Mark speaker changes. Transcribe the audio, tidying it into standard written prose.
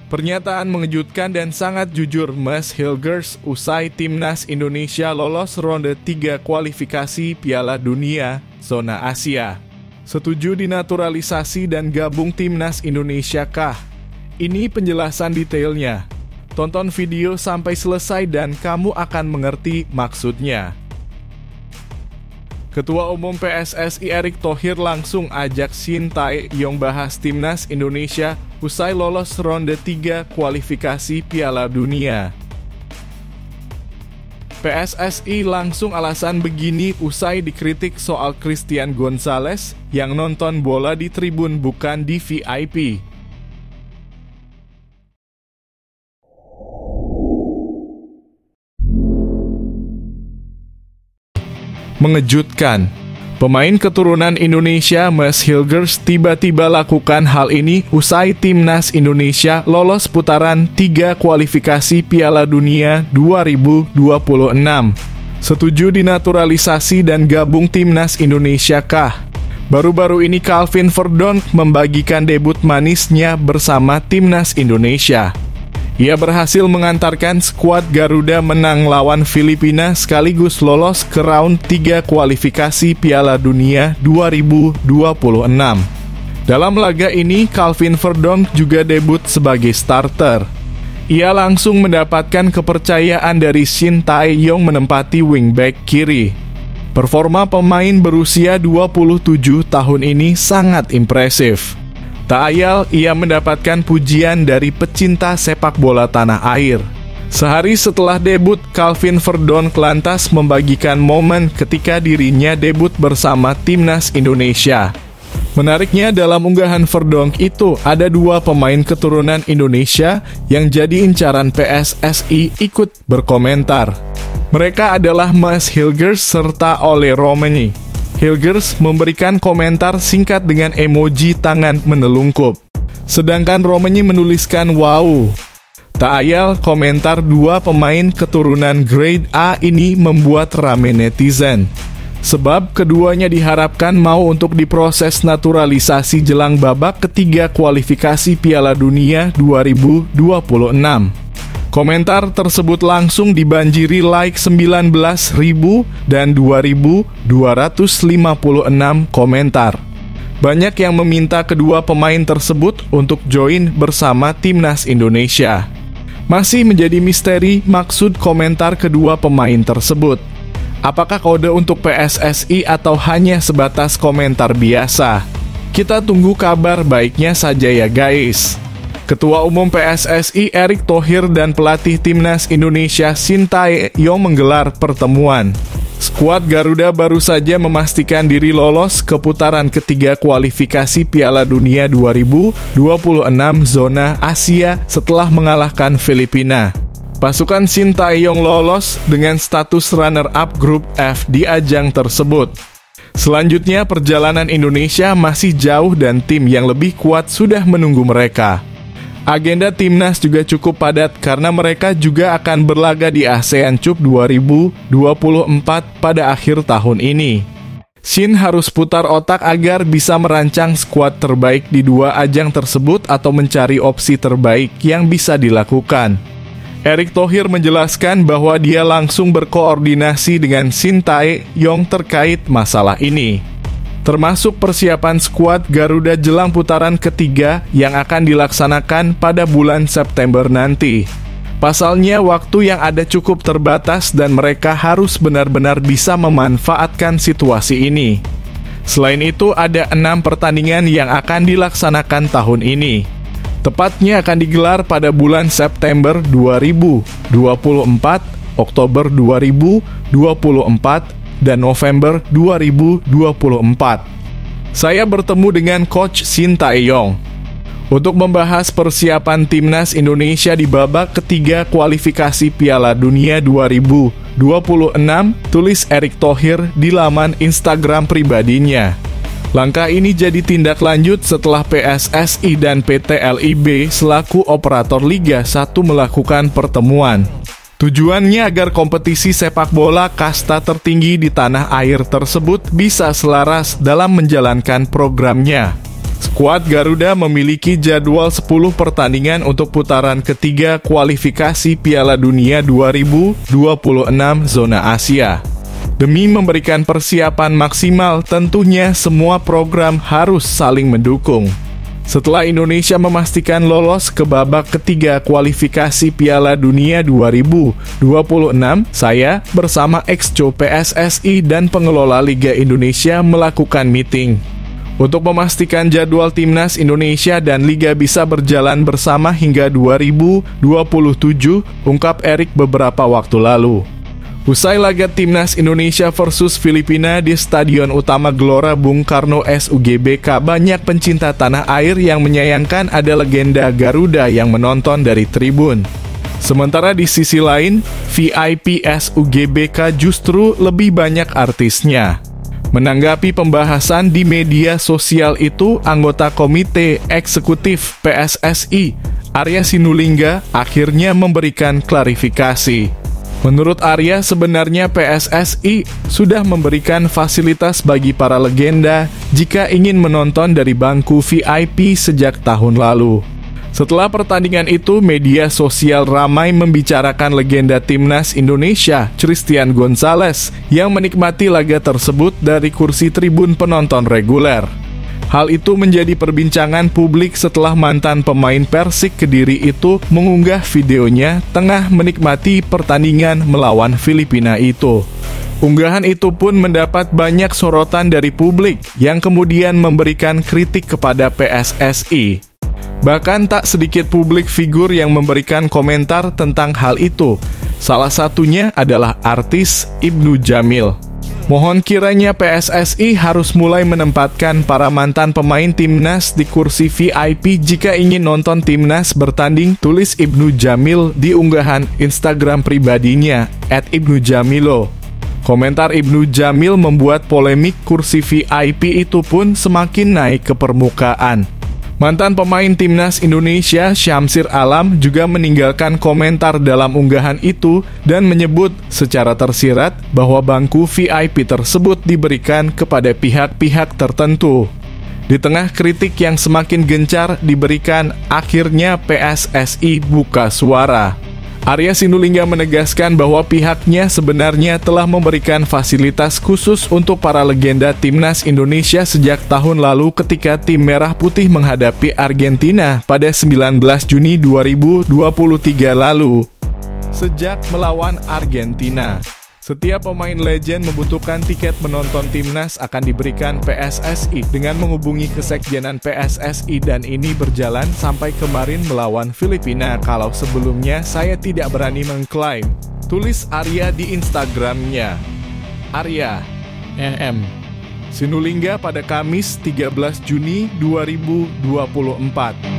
Speaker 1: Pernyataan mengejutkan dan sangat jujur Mas Hilgers usai Timnas Indonesia lolos ronde 3 kualifikasi Piala Dunia Zona Asia. Setuju dinaturalisasi dan gabung Timnas Indonesia kah? Ini penjelasan detailnya. Tonton video sampai selesai dan kamu akan mengerti maksudnya. Ketua Umum PSSI Erick Thohir langsung ajak Shin Tae-yong bahas Timnas Indonesia usai lolos ronde 3 kualifikasi Piala Dunia. PSSI langsung alasan begini usai dikritik soal Christian Gonzalez yang nonton bola di tribun bukan di VIP. Mengejutkan, pemain keturunan Indonesia Mas Hilgers tiba-tiba lakukan hal ini usai Timnas Indonesia lolos putaran 3 kualifikasi Piala Dunia 2026. Setuju dinaturalisasi dan gabung Timnas Indonesia kah? Baru-baru ini Calvin Verdonk membagikan debut manisnya bersama Timnas Indonesia. Ia berhasil mengantarkan skuad Garuda menang lawan Filipina sekaligus lolos ke round 3 kualifikasi Piala Dunia 2026. Dalam laga ini, Calvin Verdonk juga debut sebagai starter. Ia langsung mendapatkan kepercayaan dari Shin Tae-yong menempati wingback kiri. Performa pemain berusia 27 tahun ini sangat impresif. Tak ayal, ia mendapatkan pujian dari pecinta sepak bola tanah air. Sehari setelah debut, Calvin Verdonk lantas membagikan momen ketika dirinya debut bersama Timnas Indonesia. Menariknya, dalam unggahan Verdonk itu, ada 2 pemain keturunan Indonesia yang jadi incaran PSSI ikut berkomentar. Mereka adalah Mas Hilgers serta Ole Romeni. Hilgers memberikan komentar singkat dengan emoji tangan menelungkup. Sedangkan Romeni menuliskan wow. Tak ayal komentar 2 pemain keturunan grade A ini membuat rame netizen. Sebab keduanya diharapkan mau untuk diproses naturalisasi jelang babak ketiga kualifikasi Piala Dunia 2026. Komentar tersebut langsung dibanjiri like 19.000 dan 2.256 komentar. Banyak yang meminta kedua pemain tersebut untuk join bersama Timnas Indonesia. Masih menjadi misteri maksud komentar kedua pemain tersebut. Apakah kode untuk PSSI atau hanya sebatas komentar biasa? Kita tunggu kabar baiknya saja ya guys. Ketua Umum PSSI Erick Thohir dan pelatih Timnas Indonesia Shin Tae-yong menggelar pertemuan. Skuad Garuda baru saja memastikan diri lolos ke putaran ketiga kualifikasi Piala Dunia 2026 Zona Asia setelah mengalahkan Filipina. Pasukan Shin Tae-yong lolos dengan status runner-up grup F di ajang tersebut. Selanjutnya perjalanan Indonesia masih jauh dan tim yang lebih kuat sudah menunggu mereka. Agenda Timnas juga cukup padat karena mereka juga akan berlaga di ASEAN Cup 2024 pada akhir tahun ini. Shin harus putar otak agar bisa merancang skuad terbaik di 2 ajang tersebut atau mencari opsi terbaik yang bisa dilakukan. Erick Thohir menjelaskan bahwa dia langsung berkoordinasi dengan Shin Tae-yong terkait masalah ini, termasuk persiapan skuad Garuda jelang putaran ketiga yang akan dilaksanakan pada bulan September nanti. Pasalnya, waktu yang ada cukup terbatas dan mereka harus benar-benar bisa memanfaatkan situasi ini. Selain itu, ada 6 pertandingan yang akan dilaksanakan tahun ini. Tepatnya akan digelar pada bulan September 2024, Oktober 2024, dan November 2024. Saya bertemu dengan Coach Shin Tae-yong untuk membahas persiapan Timnas Indonesia di babak ketiga kualifikasi Piala Dunia 2026, tulis Erick Thohir di laman Instagram pribadinya. Langkah ini jadi tindak lanjut setelah PSSI dan PT LIB selaku operator Liga 1 melakukan pertemuan. Tujuannya agar kompetisi sepak bola kasta tertinggi di tanah air tersebut bisa selaras dalam menjalankan programnya. Skuad Garuda memiliki jadwal 10 pertandingan untuk putaran ketiga kualifikasi Piala Dunia 2026 zona Asia. Demi memberikan persiapan maksimal, tentunya semua program harus saling mendukung. Setelah Indonesia memastikan lolos ke babak ketiga kualifikasi Piala Dunia 2026, saya bersama Exco PSSI dan pengelola Liga Indonesia melakukan meeting untuk memastikan jadwal Timnas Indonesia dan Liga bisa berjalan bersama hingga 2027, ungkap Erik beberapa waktu lalu. Usai laga Timnas Indonesia versus Filipina di Stadion Utama Gelora Bung Karno SUGBK, banyak pencinta tanah air yang menyayangkan ada legenda Garuda yang menonton dari tribun. Sementara di sisi lain, VIP SUGBK justru lebih banyak artisnya. Menanggapi pembahasan di media sosial itu, anggota Komite Eksekutif PSSI, Arya Sinulinga, akhirnya memberikan klarifikasi. Menurut Arya, sebenarnya PSSI sudah memberikan fasilitas bagi para legenda jika ingin menonton dari bangku VIP sejak tahun lalu. Setelah pertandingan itu, media sosial ramai membicarakan legenda Timnas Indonesia, Christian Gonzalez, yang menikmati laga tersebut dari kursi tribun penonton reguler. Hal itu menjadi perbincangan publik setelah mantan pemain Persik Kediri itu mengunggah videonya tengah menikmati pertandingan melawan Filipina itu. Unggahan itu pun mendapat banyak sorotan dari publik yang kemudian memberikan kritik kepada PSSI. Bahkan tak sedikit publik figur yang memberikan komentar tentang hal itu. Salah satunya adalah artis Ibnu Jamil. Mohon kiranya PSSI harus mulai menempatkan para mantan pemain Timnas di kursi VIP jika ingin nonton Timnas bertanding, tulis Ibnu Jamil di unggahan Instagram pribadinya @ibnujamilo. Komentar Ibnu Jamil membuat polemik kursi VIP itu pun semakin naik ke permukaan. Mantan pemain Timnas Indonesia Syamsir Alam juga meninggalkan komentar dalam unggahan itu dan menyebut secara tersirat bahwa bangku VIP tersebut diberikan kepada pihak-pihak tertentu. Di tengah kritik yang semakin gencar diberikan, akhirnya PSSI buka suara. Arya Sinulinga menegaskan bahwa pihaknya sebenarnya telah memberikan fasilitas khusus untuk para legenda Timnas Indonesia sejak tahun lalu ketika tim Merah Putih menghadapi Argentina pada 19 Juni 2023 lalu. Sejak melawan Argentina, setiap pemain legend membutuhkan tiket menonton Timnas akan diberikan PSSI dengan menghubungi kesekjenan PSSI dan ini berjalan sampai kemarin melawan Filipina. Kalau sebelumnya saya tidak berani mengklaim, tulis Arya di Instagramnya. Arya NM Sinulinga pada Kamis 13 Juni 2024.